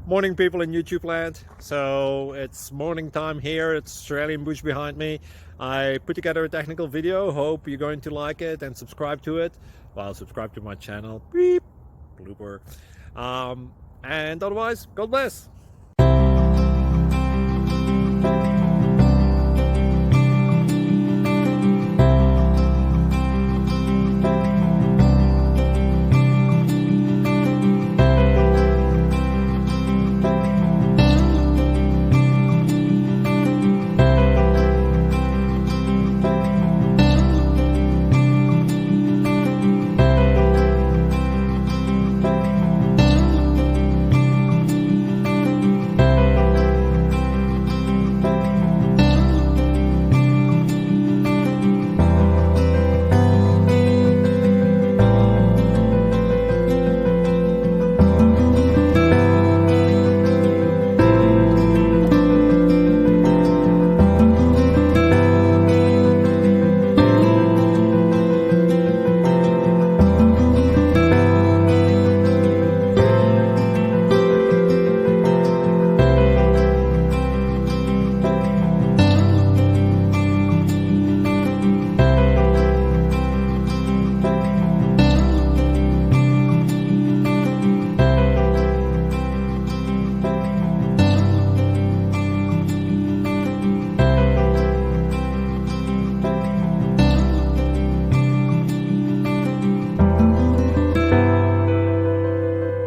Morning, people in YouTube land. So it's morning time here. It's Australian bush behind me. I put together a technical video. Hope you're going to like it and subscribe to it. Well, subscribe to my channel. Beep. Blooper. And otherwise, God bless.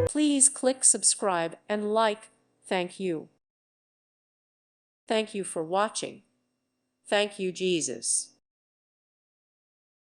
Please click subscribe and like. Thank you. Thank you for watching. Thank you, Jesus.